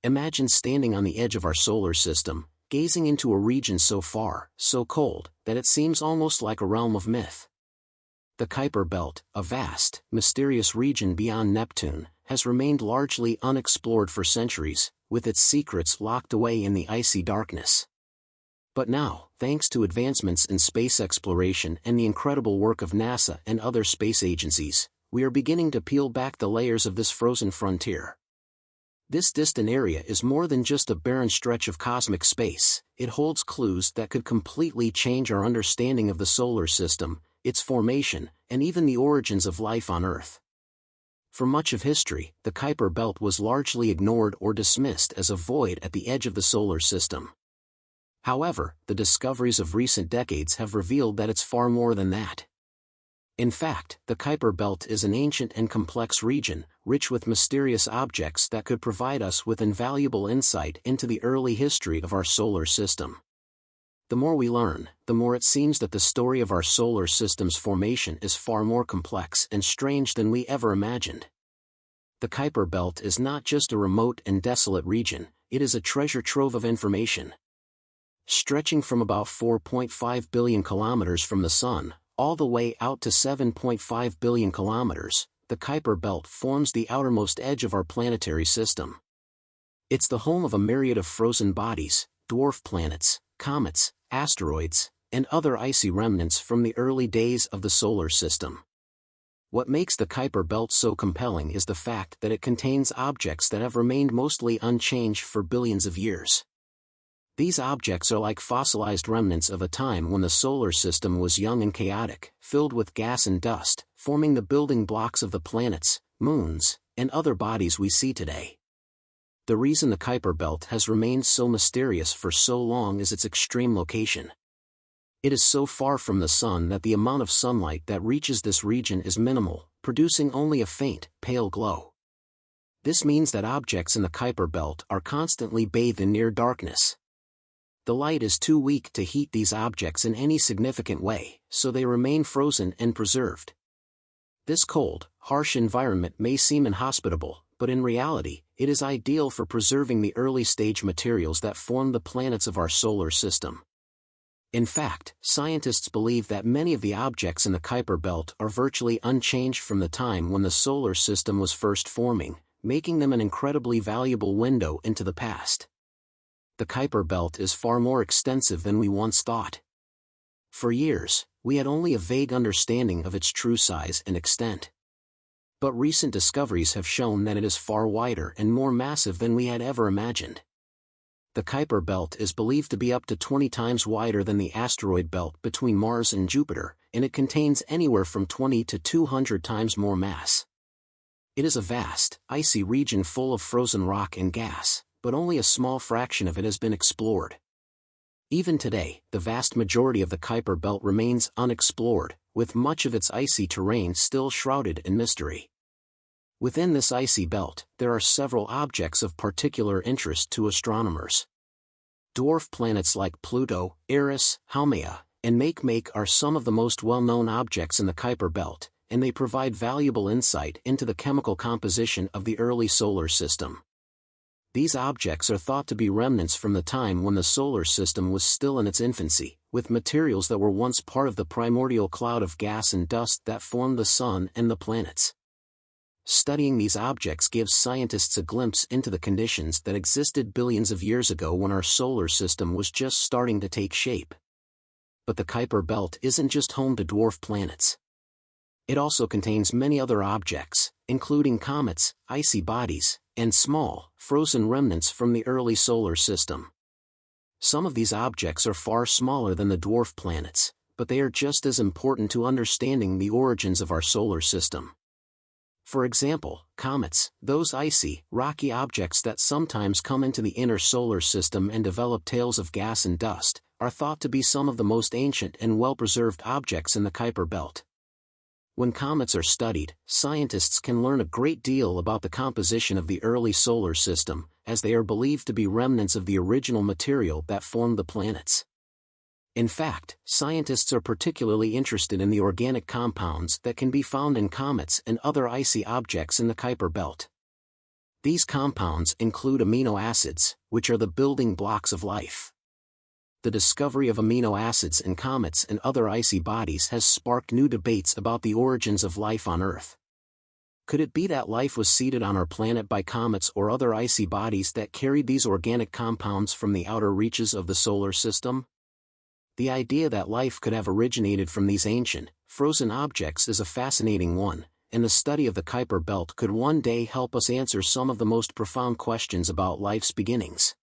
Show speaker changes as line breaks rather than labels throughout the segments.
Imagine standing on the edge of our solar system, gazing into a region so far, so cold, that it seems almost like a realm of myth. The Kuiper Belt, a vast, mysterious region beyond Neptune, has remained largely unexplored for centuries, with its secrets locked away in the icy darkness. But now, thanks to advancements in space exploration and the incredible work of NASA and other space agencies, we are beginning to peel back the layers of this frozen frontier. This distant area is more than just a barren stretch of cosmic space. It holds clues that could completely change our understanding of the solar system, its formation, and even the origins of life on Earth. For much of history, the Kuiper Belt was largely ignored or dismissed as a void at the edge of the solar system. However, the discoveries of recent decades have revealed that it's far more than that. In fact, the Kuiper Belt is an ancient and complex region, rich with mysterious objects that could provide us with invaluable insight into the early history of our solar system. The more we learn, the more it seems that the story of our solar system's formation is far more complex and strange than we ever imagined. The Kuiper Belt is not just a remote and desolate region, it is a treasure trove of information. Stretching from about 4.5 billion kilometers from the Sun, all the way out to 7.5 billion kilometers, the Kuiper Belt forms the outermost edge of our planetary system. It's the home of a myriad of frozen bodies, dwarf planets, comets, asteroids, and other icy remnants from the early days of the solar system. What makes the Kuiper Belt so compelling is the fact that it contains objects that have remained mostly unchanged for billions of years. These objects are like fossilized remnants of a time when the solar system was young and chaotic, filled with gas and dust, forming the building blocks of the planets, moons, and other bodies we see today. The reason the Kuiper Belt has remained so mysterious for so long is its extreme location. It is so far from the Sun that the amount of sunlight that reaches this region is minimal, producing only a faint, pale glow. This means that objects in the Kuiper Belt are constantly bathed in near darkness. The light is too weak to heat these objects in any significant way, so they remain frozen and preserved. This cold, harsh environment may seem inhospitable, but in reality, it is ideal for preserving the early-stage materials that form the planets of our solar system. In fact, scientists believe that many of the objects in the Kuiper Belt are virtually unchanged from the time when the solar system was first forming, making them an incredibly valuable window into the past. The Kuiper Belt is far more extensive than we once thought. For years, we had only a vague understanding of its true size and extent. But recent discoveries have shown that it is far wider and more massive than we had ever imagined. The Kuiper Belt is believed to be up to 20 times wider than the asteroid belt between Mars and Jupiter, and it contains anywhere from 20 to 200 times more mass. It is a vast, icy region full of frozen rock and gas, but only a small fraction of it has been explored. Even today, the vast majority of the Kuiper Belt remains unexplored, with much of its icy terrain still shrouded in mystery. Within this icy belt, there are several objects of particular interest to astronomers. Dwarf planets like Pluto, Eris, Haumea, and Makemake are some of the most well-known objects in the Kuiper Belt, and they provide valuable insight into the chemical composition of the early solar system. These objects are thought to be remnants from the time when the solar system was still in its infancy, with materials that were once part of the primordial cloud of gas and dust that formed the Sun and the planets. Studying these objects gives scientists a glimpse into the conditions that existed billions of years ago when our solar system was just starting to take shape. But the Kuiper Belt isn't just home to dwarf planets. It also contains many other objects, including comets, icy bodies, and small, frozen remnants from the early solar system. Some of these objects are far smaller than the dwarf planets, but they are just as important to understanding the origins of our solar system. For example, comets, those icy, rocky objects that sometimes come into the inner solar system and develop tails of gas and dust, are thought to be some of the most ancient and well-preserved objects in the Kuiper Belt. When comets are studied, scientists can learn a great deal about the composition of the early solar system, as they are believed to be remnants of the original material that formed the planets. In fact, scientists are particularly interested in the organic compounds that can be found in comets and other icy objects in the Kuiper Belt. These compounds include amino acids, which are the building blocks of life. The discovery of amino acids in comets and other icy bodies has sparked new debates about the origins of life on Earth. Could it be that life was seeded on our planet by comets or other icy bodies that carried these organic compounds from the outer reaches of the solar system? The idea that life could have originated from these ancient, frozen objects is a fascinating one, and the study of the Kuiper Belt could one day help us answer some of the most profound questions about life's beginnings.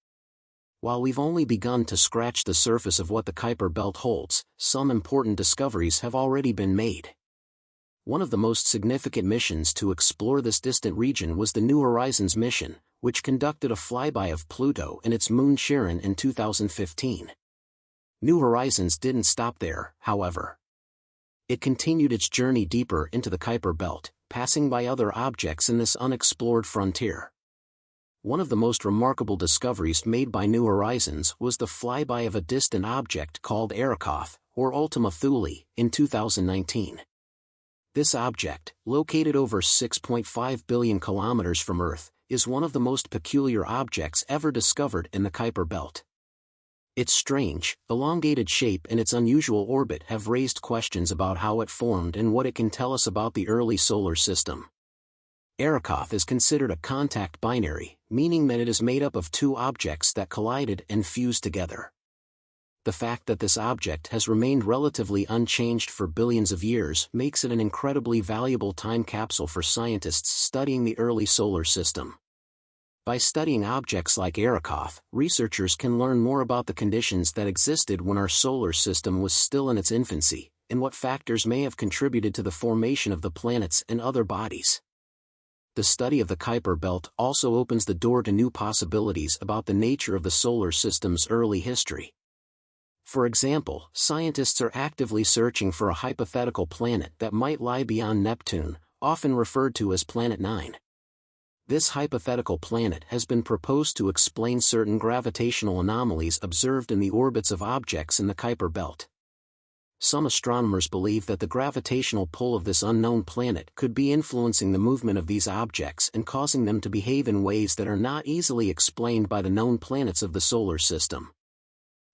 While we've only begun to scratch the surface of what the Kuiper Belt holds, some important discoveries have already been made. One of the most significant missions to explore this distant region was the New Horizons mission, which conducted a flyby of Pluto and its moon Charon in 2015. New Horizons didn't stop there, however. It continued its journey deeper into the Kuiper Belt, passing by other objects in this unexplored frontier. One of the most remarkable discoveries made by New Horizons was the flyby of a distant object called Arrokoth, or Ultima Thule, in 2019. This object, located over 6.5 billion kilometers from Earth, is one of the most peculiar objects ever discovered in the Kuiper Belt. Its strange, elongated shape and its unusual orbit have raised questions about how it formed and what it can tell us about the early solar system. Arrokoth is considered a contact binary, meaning that it is made up of two objects that collided and fused together. The fact that this object has remained relatively unchanged for billions of years makes it an incredibly valuable time capsule for scientists studying the early solar system. By studying objects like Arrokoth, researchers can learn more about the conditions that existed when our solar system was still in its infancy, and what factors may have contributed to the formation of the planets and other bodies. The study of the Kuiper Belt also opens the door to new possibilities about the nature of the solar system's early history. For example, scientists are actively searching for a hypothetical planet that might lie beyond Neptune, often referred to as Planet 9. This hypothetical planet has been proposed to explain certain gravitational anomalies observed in the orbits of objects in the Kuiper Belt. Some astronomers believe that the gravitational pull of this unknown planet could be influencing the movement of these objects and causing them to behave in ways that are not easily explained by the known planets of the solar system.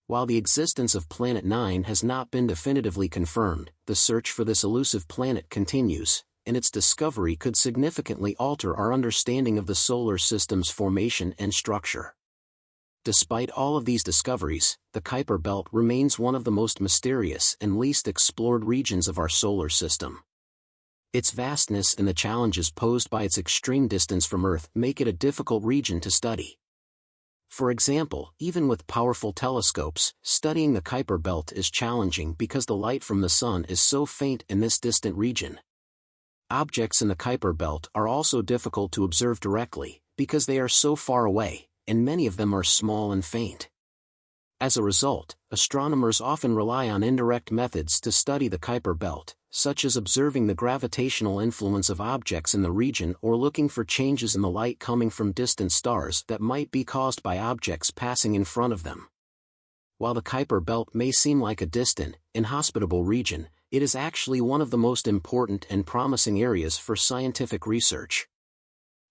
While the existence of Planet 9 has not been definitively confirmed, the search for this elusive planet continues, and its discovery could significantly alter our understanding of the solar system's formation and structure. Despite all of these discoveries, the Kuiper Belt remains one of the most mysterious and least explored regions of our solar system. Its vastness and the challenges posed by its extreme distance from Earth make it a difficult region to study. For example, even with powerful telescopes, studying the Kuiper Belt is challenging because the light from the Sun is so faint in this distant region. Objects in the Kuiper Belt are also difficult to observe directly, because they are so far away, and many of them are small and faint. As a result, astronomers often rely on indirect methods to study the Kuiper Belt, such as observing the gravitational influence of objects in the region or looking for changes in the light coming from distant stars that might be caused by objects passing in front of them. While the Kuiper Belt may seem like a distant, inhospitable region, it is actually one of the most important and promising areas for scientific research.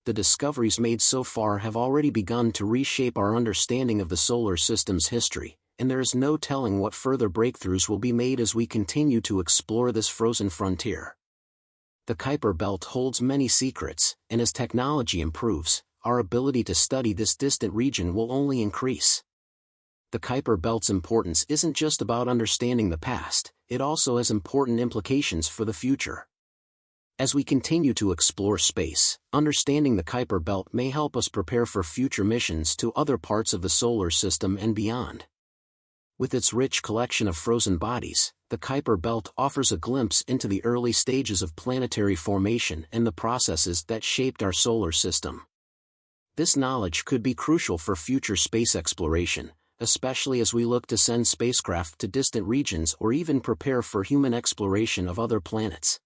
The discoveries made so far have already begun to reshape our understanding of the solar system's history, and there is no telling what further breakthroughs will be made as we continue to explore this frozen frontier. The Kuiper Belt holds many secrets, and as technology improves, our ability to study this distant region will only increase. The Kuiper Belt's importance isn't just about understanding the past, it also has important implications for the future. As we continue to explore space, understanding the Kuiper Belt may help us prepare for future missions to other parts of the solar system and beyond. With its rich collection of frozen bodies, the Kuiper Belt offers a glimpse into the early stages of planetary formation and the processes that shaped our solar system. This knowledge could be crucial for future space exploration, especially as we look to send spacecraft to distant regions or even prepare for human exploration of other planets.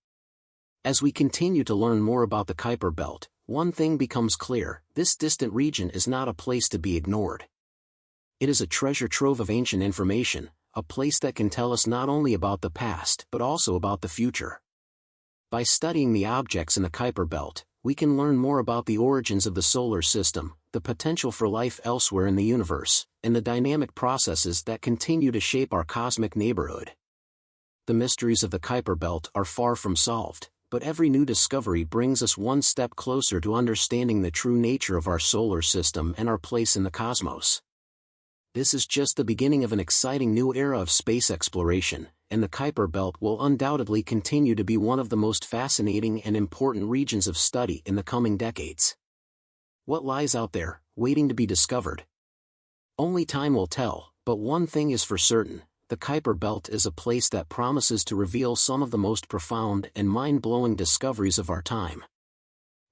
As we continue to learn more about the Kuiper Belt, one thing becomes clear: this distant region is not a place to be ignored. It is a treasure trove of ancient information, a place that can tell us not only about the past but also about the future. By studying the objects in the Kuiper Belt, we can learn more about the origins of the solar system, the potential for life elsewhere in the universe, and the dynamic processes that continue to shape our cosmic neighborhood. The mysteries of the Kuiper Belt are far from solved, but every new discovery brings us one step closer to understanding the true nature of our solar system and our place in the cosmos. This is just the beginning of an exciting new era of space exploration, and the Kuiper Belt will undoubtedly continue to be one of the most fascinating and important regions of study in the coming decades. What lies out there, waiting to be discovered? Only time will tell, but one thing is for certain: the Kuiper Belt is a place that promises to reveal some of the most profound and mind-blowing discoveries of our time.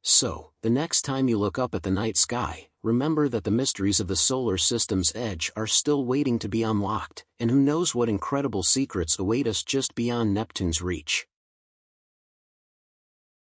So, the next time you look up at the night sky, remember that the mysteries of the solar system's edge are still waiting to be unlocked, and who knows what incredible secrets await us just beyond Neptune's reach.